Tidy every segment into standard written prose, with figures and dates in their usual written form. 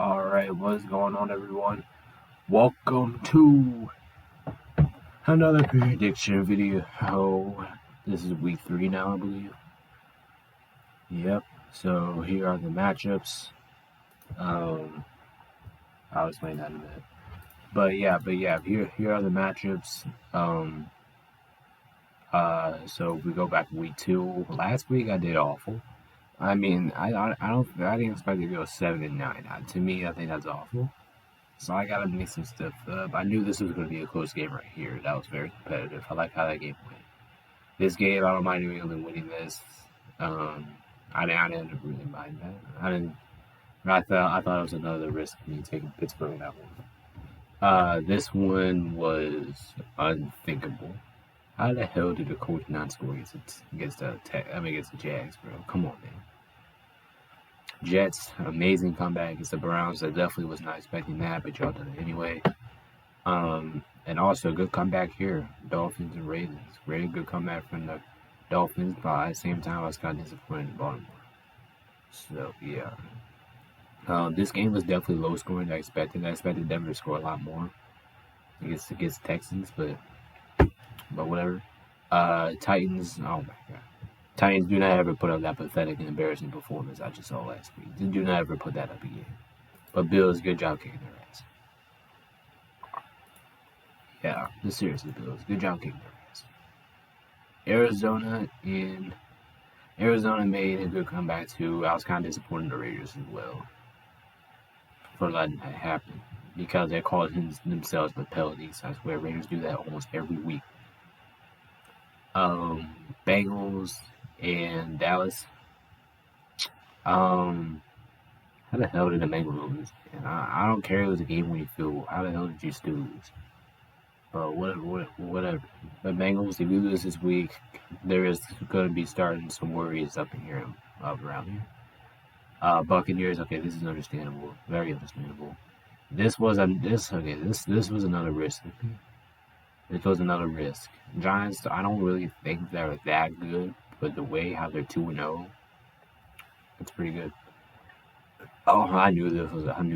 Alright, what's going on, everyone? Welcome to another prediction video. This is week 3 now, I believe. Yep, so here are the matchups. I'll explain that in a minute. But yeah, here are the matchups. So we go back to week 2. Last week I did awful. I mean, I didn't expect it to go 7-9. To me, I think that's awful. So I gotta make some stuff up. I knew this was gonna be a close game right here. That was very competitive. I like how that game went. This game, I don't mind New England winning this. I didn't really mind that. I thought it was another risk me taking Pittsburgh in that one. This one was unthinkable. How the hell did the coach not score against the Jags, bro? Come on, man. Jets, amazing comeback against the Browns. I definitely was not expecting that, but y'all done it anyway. And also good comeback here, Dolphins and Ravens. Very good comeback from the Dolphins, but at the same time, I was kind of disappointed in Baltimore. So yeah, this game was definitely low scoring than I expected. I expected Denver to score a lot more against Texans, but whatever. Titans, oh my god. Titans do not ever put up that pathetic and embarrassing performance I just saw last week. They do not ever put that up again. But Bills, good job kicking their ass. Yeah, seriously, Bills, good job kicking their ass. Arizona made a good comeback too. I was kind of disappointed in the Raiders as well for letting that happen because they're causing themselves the penalties. I swear, Raiders do that almost every week. Bengals and Dallas. How the hell did the Bengals lose? And I don't care if it was a game when you feel. How the hell did you still lose? But whatever. The Bengals, if you lose this week, there is going to be starting some worries up around here. Buccaneers, okay, this is understandable, very understandable. This was another risk. This was another risk. Giants, I don't really think they're that good, but the way how they're 2-0, it's pretty good. Oh, I knew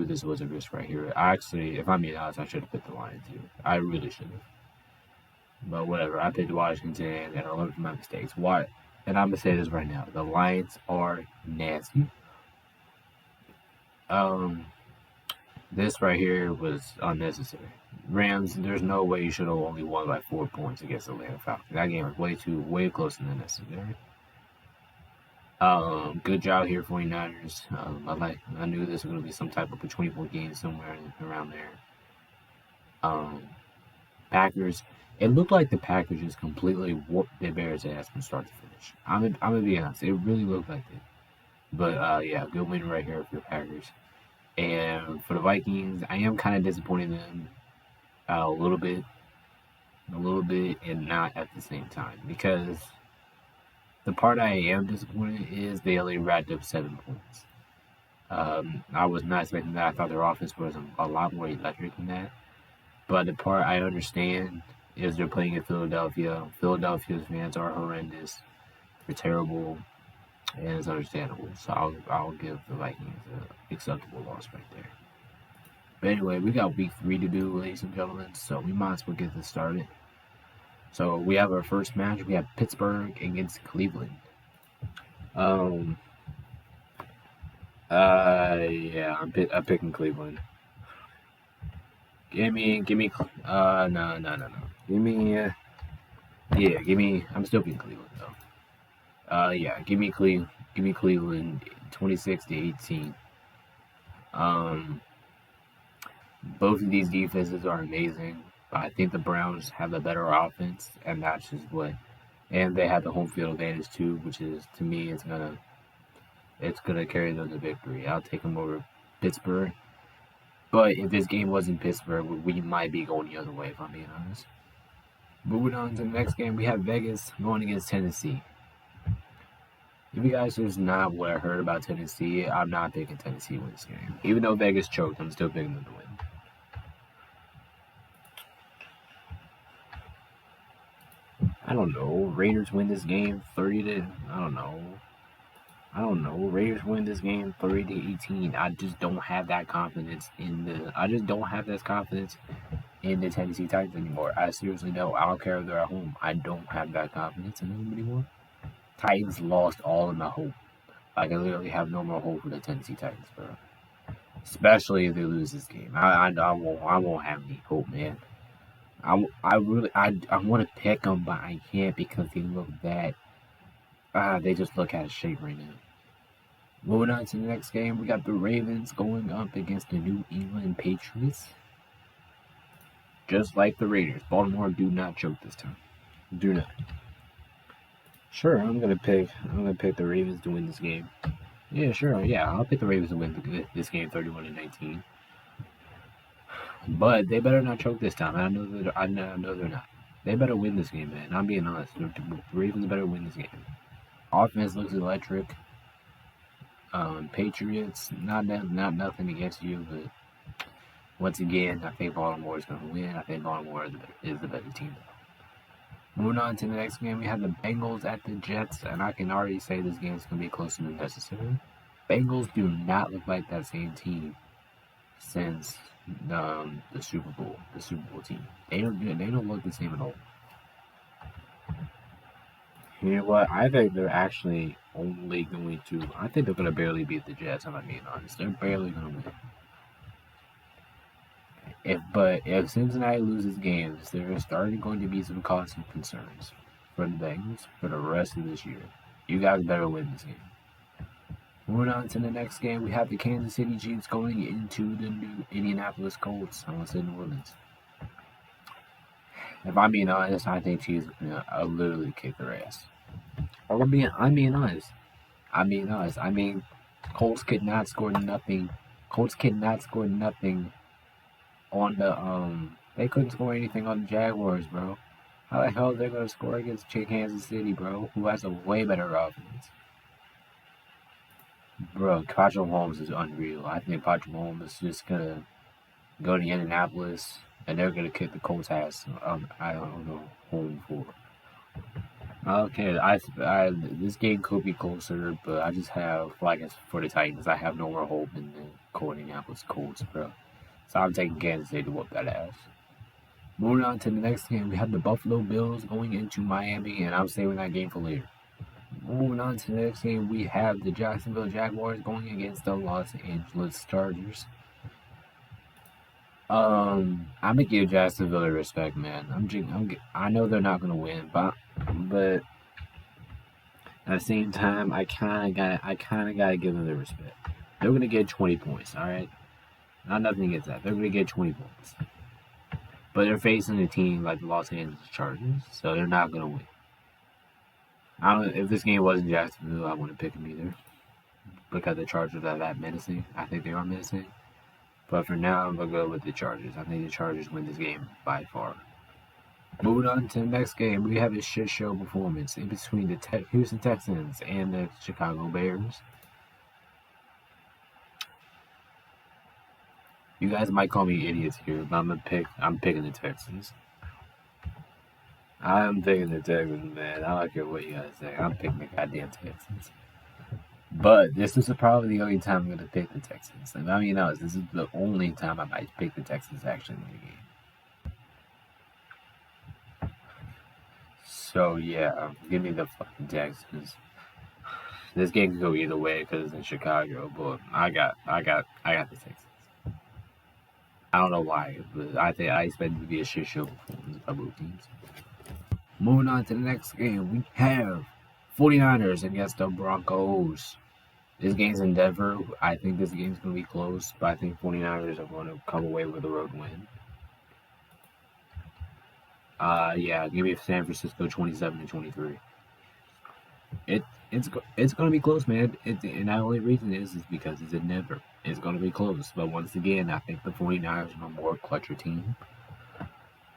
this was a risk right here. Actually, if I'm being honest, I should have picked the Lions here. I really should have. But whatever, I picked Washington, and I learned from my mistakes. Why? And I'm gonna say this right now: the Lions are nasty. This right here was unnecessary. Rams, there's no way you should have only won by 4 points against the Atlanta Falcons. That game was way closer than necessary. Good job here, 49ers. I knew this was going to be some type of a 24 game somewhere around there. Packers. It looked like the Packers just completely whooped their Bears' ass from start to finish. I'm gonna be honest. It really looked like it. But yeah, good win right here for the Packers. And for the Vikings, I am kind of disappointed in them a little bit, and not at the same time. Because the part I am disappointed is they only racked up 7 points. I was not expecting that. I thought their offense was a lot more electric than that. But the part I understand is they're playing in Philadelphia. Philadelphia's fans are horrendous. They're terrible. And it's understandable. So I'll give the Vikings an acceptable loss right there. But anyway, we got week 3 to do, ladies and gentlemen. So we might as well get this started. So we have our first match. We have Pittsburgh against Cleveland. Yeah, I'm picking Cleveland. Give me. No. Give me. I'm still picking Cleveland though. Yeah, give me Cleveland, 26-18. Both of these defenses are amazing, but I think the Browns have the better offense, and that's just what. And they have the home field advantage too, which is, to me, it's gonna carry them to victory. I'll take them over Pittsburgh. But if this game wasn't Pittsburgh, we might be going the other way, if I'm being honest. Moving on to the next game, we have Vegas going against Tennessee. If you guys just not what I heard about Tennessee, I'm not picking Tennessee to win this game. Even though Vegas choked, I'm still picking them to win. I don't know. Raiders win this game 30 to, I don't know. I don't know. Raiders win this game 30-18. I just don't have that confidence in the. I just don't have that confidence in the Tennessee Titans anymore. I seriously don't. I don't care if they're at home. I don't have that confidence in them anymore. Titans lost all of my hope. Like, I literally have no more hope for the Tennessee Titans, bro. Especially if they lose this game. I won't have any hope, man. I want to pick them, but I can't because they look that. They just look out of shape right now. Moving on to the next game, we got the Ravens going up against the New England Patriots. Just like the Raiders, Baltimore do not choke this time. Do not. Sure, I'm gonna pick the Ravens to win this game. Yeah, sure. Yeah, I'll pick the Ravens to win this game 31-19. But they better not choke this time. I know they're not. They better win this game, man. I'm being honest. The Ravens better win this game. Offense looks electric. Patriots, not nothing against you, but once again, I think Baltimore is going to win. I think Baltimore is the better team. Moving on to the next game, we have the Bengals at the Jets, and I can already say this game is going to be closer than necessary. Bengals do not look like that same team since the Super Bowl team. They don't look the same at all. You know what? I think they're actually only going to. I think they're going to barely beat the Jets. I'm not being honest. They're barely going to win. If Cincinnati loses games, there are starting going to be some cause and concerns for the Bengals for the rest of this year. You guys better win this game. Moving on to the next game, we have the Kansas City Chiefs going into the new Indianapolis Colts. I want to say New Orleans. If I'm being honest, I think Chiefs are going to literally kick their ass. I'm being honest. I mean, Colts could not score nothing. Colts could not score nothing on the They couldn't score anything on the Jaguars, bro. How the hell are they gonna score against Kansas City, bro? Who has a way better offense? Bro, Patrick Mahomes is unreal. I think Patrick Mahomes is just gonna go to Indianapolis and they're gonna kick the Colts' ass. I don't know, home for. Okay, this game could be closer, but I just have, for the Titans, I have no more hope in the Indianapolis Colts, bro. So I'm taking Kansas City to whoop that ass. Moving on to the next game, we have the Buffalo Bills going into Miami, and I'm saving that game for later. Moving on to the next game, we have the Jacksonville Jaguars going against the Los Angeles Chargers. I'm gonna give Jacksonville the respect, man. I know they're not gonna win, but at the same time, I kind of gotta give them the respect. They're gonna get 20 points, all right. Not nothing against that. They're gonna get 20 points, but they're facing a team like the Los Angeles Chargers, so they're not gonna win. I don't. If this game wasn't Jacksonville, I wouldn't pick them either, because the Chargers are that menacing. I think they are menacing. But for now, I'm going to go with the Chargers. I think the Chargers win this game by far. Moving on to the next game, we have a shit show performance in between the Houston Texans and the Chicago Bears. You guys might call me idiots here, but I'm picking the Texans. I'm picking the Texans, man. I don't care what you guys say. I'm picking the goddamn Texans. But this is probably the only time I'm going to pick the Texans. And I mean, this is the only time I might pick the Texans actually in the game. So yeah, give me the fucking Texans. This game can go either way because it's in Chicago, but I got the Texans. I don't know why, but I expect it to be a shit show performance by both teams. Moving on to the next game, we have 49ers against the Broncos. This game's in Denver. I think this game's going to be close, but I think 49ers are going to come away with a road win. Yeah, give me San Francisco 27-23. It's going to be close, man. And the only reason is because it's in Denver. It's going to be close, but once again, I think the 49ers are a more clutcher team.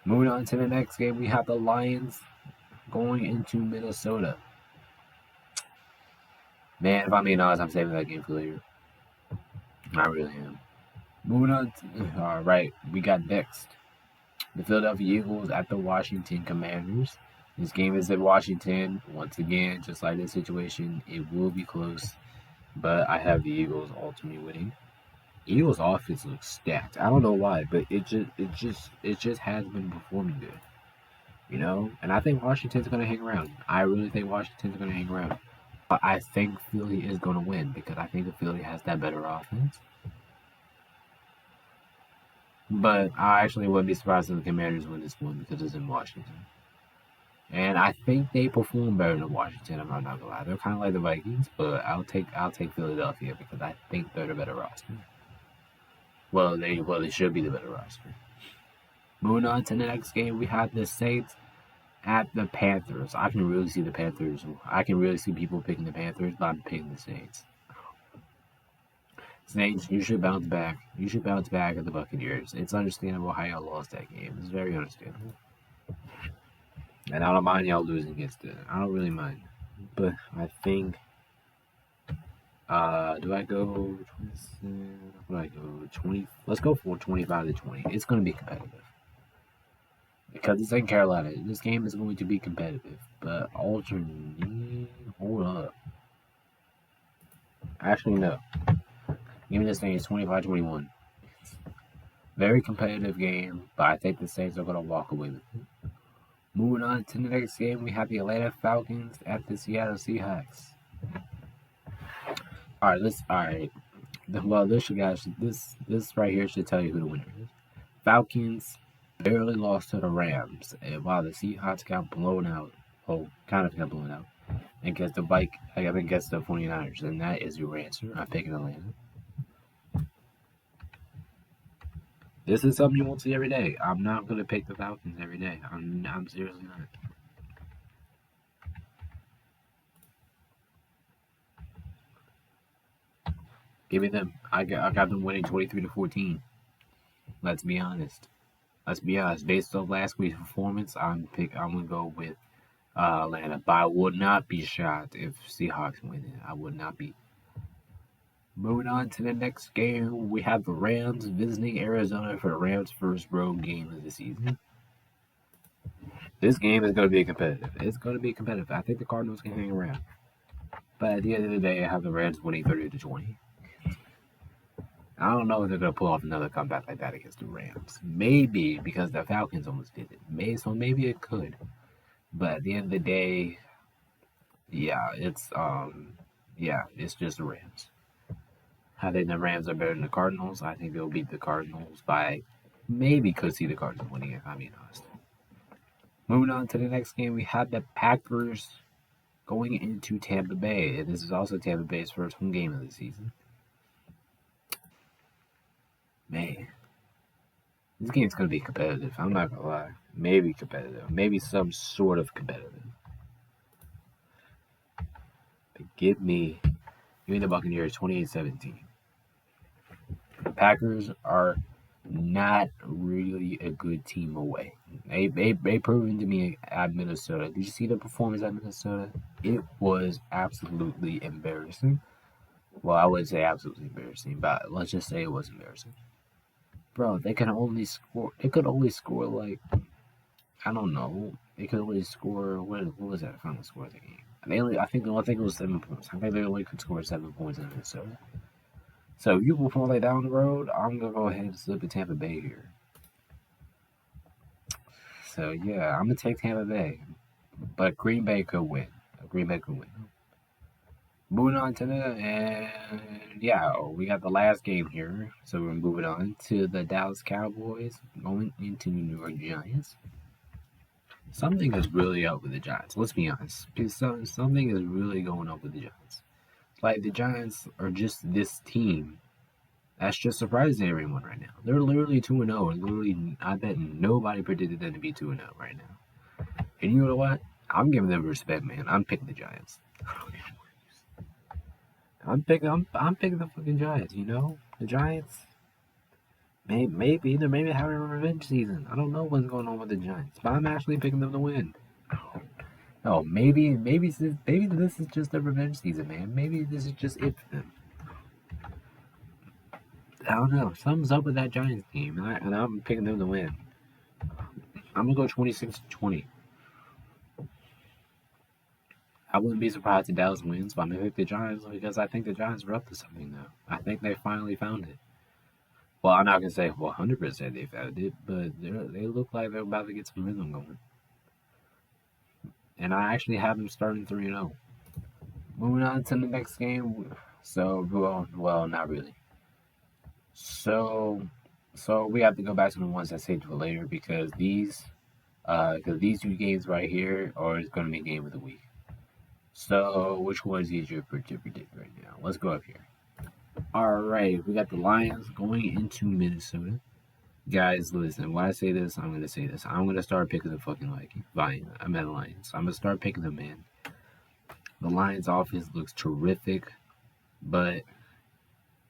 Moving on to the next game, we have the Lions going into Minnesota. Man, if I'm being honest, I'm saving that game for later. I really am. Moving on. All right, we got next the Philadelphia Eagles at the Washington Commanders. This game is at Washington. Once again, just like this situation, it will be close. but I have the Eagles ultimately winning. Eagles offense looks stacked. I don't know why, but it just has been performing good. And I think Washington's gonna hang around. I really think Washington's gonna hang around. But I think Philly is gonna win because I think the Philly has that better offense. But I actually wouldn't be surprised if the Commanders win this one because it's in Washington. And I think they perform better than Washington. I'm not gonna lie. They're kind of like the Vikings, but I'll take Philadelphia because I think they're the better roster. Well they should be the better roster. Moving on to the next game, we have the Saints at the Panthers. I can really see the Panthers. I can really see people picking the Panthers, but I'm picking the Saints. Saints, you should bounce back. You should bounce back at the Buccaneers. It's understandable how y'all lost that game. It's very understandable. And I don't mind y'all losing against it. I don't really mind. But I think do I go 20? What do I go 20? Let's go for 25-20. It's going to be competitive because it's in Carolina. This game is going to be competitive. But alternate, hold up. Actually, no. Give me this thing. It's 25-21. Very competitive game, but I think the Saints are going to walk away with it. Moving on to the next game, we have the Atlanta Falcons at the Seattle Seahawks. All right. Well, this right here should tell you who the winner is. Falcons barely lost to the Rams, and while the Seahawks got blown out, kind of got blown out, against the 49ers, and that is your answer. I'm picking Atlanta. This is something you won't see every day. I'm not gonna pick the Falcons every day. I'm seriously not. Give me them. I got them winning 23-14. Let's be honest. Based on last week's performance, I'm gonna go with Atlanta. But I would not be shocked if Seahawks win it. I would not be. Moving on to the next game, we have the Rams visiting Arizona for the Rams' first road game of the season. This game is going to be competitive. It's going to be competitive. I think the Cardinals can hang around. But at the end of the day, I have the Rams winning 30-20. I don't know if they're going to pull off another comeback like that against the Rams. Maybe because the Falcons almost did it. Maybe it could. But at the end of the day, it's just the Rams. I think the Rams are better than the Cardinals. I think they'll beat the Cardinals by maybe could see the Cardinals winning if I'm being honest. Moving on to the next game, we have the Packers going into Tampa Bay. And this is also Tampa Bay's first home game of the season. Man, this game's going to be competitive. I'm not going to lie. Maybe competitive. Maybe some sort of competitive. But give me the Buccaneers 28-17. The Packers are not really a good team away. They proven to me at Minnesota. Did you see the performance at Minnesota? It was absolutely embarrassing. Well, I wouldn't say absolutely embarrassing, but let's just say it was embarrassing. Bro, they could only score like I don't know. They could only score what was that final score of the game? I think it was 7 points. I think they only could score 7 points in Minnesota. So if you perform like down the road, I'm gonna go ahead and slip at Tampa Bay here. So yeah, I'm gonna take Tampa Bay, but Green Bay could win. Moving on to we got the last game here. So we're moving on to the Dallas Cowboys going into the New York Giants. Something is really up with the Giants. Let's be honest. Something is really going up with the Giants. Like the Giants are just this team that's just surprising everyone right now. They're literally 2-0, and literally, I bet nobody predicted them to be 2-0 right now. And you know what? I'm giving them respect, man. I'm picking the Giants. I'm picking the fucking Giants. The Giants. Maybe they're having a revenge season. I don't know what's going on with the Giants, but I'm actually picking them to win. Oh, maybe this is just a revenge season, man. Maybe this is just it for them. I don't know. Something's up with that Giants team, and I'm picking them to win. I'm gonna go 26-20. I wouldn't be surprised if Dallas wins, but I'm gonna pick the Giants because I think the Giants are up to something now. I think they finally found it. Well, I'm not gonna say 100% they found it, but they look like they're about to get some rhythm going. And I actually have them starting 3-0. Moving on to the next game. So, well, not really. So we have to go back to the ones I saved for later because these two games right here are going to be game of the week. So, which one is easier to predict right now? Let's go up here. All right, we got the Lions going into Minnesota. Guys, listen. When I say this, I'm going to say this. I'm going to start picking the fucking Lions. I'm at Lions. I'm going to start picking them, man. The Lions' offense looks terrific, but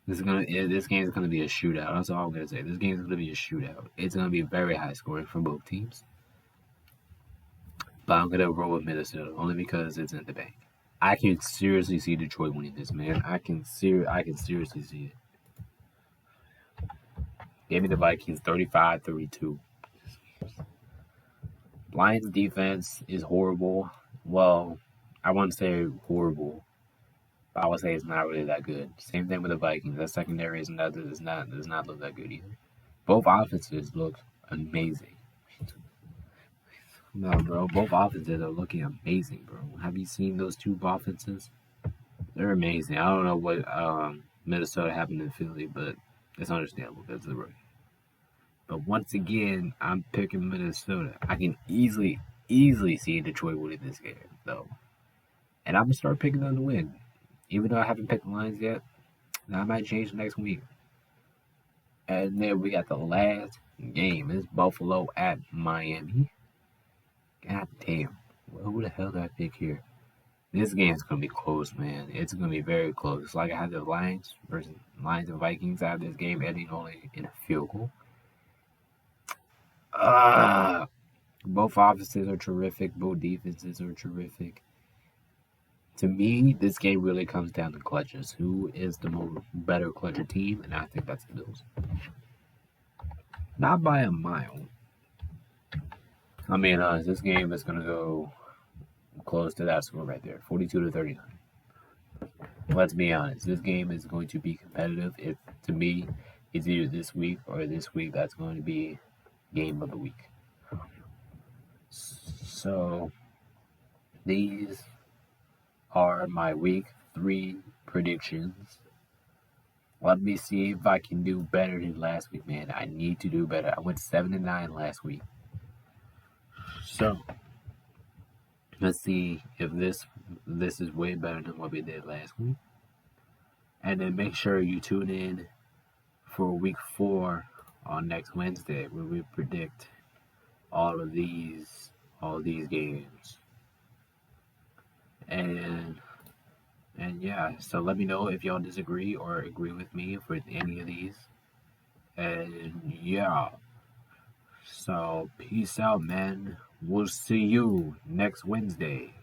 this game is gonna be a shootout. That's all I'm gonna say. This game is gonna be a shootout. It's gonna be very high scoring for both teams. But I'm gonna roll with Minnesota only because it's in the bank. I can seriously see Detroit winning this, man. I can seriously see it. Give me the Vikings 35-32. Lions defense is horrible. Well, I wouldn't say horrible. But I would say it's not really that good. Same thing with the Vikings. That secondary does not look that good either. Both offenses look amazing. No, bro. Both offenses are looking amazing, bro. Have you seen those two offenses? They're amazing. I don't know what Minnesota happened in Philly, but it's understandable because of the rookie. But once again, I'm picking Minnesota. I can easily see Detroit winning this game, though. And I'm going to start picking them to win. Even though I haven't picked the Lions yet, that might change next week. And then we got the last game. It's Buffalo at Miami. God damn. Well, who the hell did I pick here? This game's going to be close, man. It's going to be very close. Like I had the Lions versus Lions and Vikings. I have this game ending only in a field goal. Both offenses are terrific. Both defenses are terrific. To me, this game really comes down to clutches. Who is the better clutcher team? And I think that's the Bills. Not by a mile. I mean, this game is going to go close to that score right there, 42-39. Let's be honest. This game is going to be competitive. If to me, it's either this week or this week. That's going to be game of the week. So these are my week 3 predictions. Let me see if I can do better than last week, man. I need to do better. I went 7-9 last week. So let's see if this is way better than what we did last week. And then make sure you tune in for week 4 on next Wednesday where we predict all these games. And yeah, so let me know if y'all disagree or agree with me with any of these. And yeah. So peace out, man. We'll see you next Wednesday.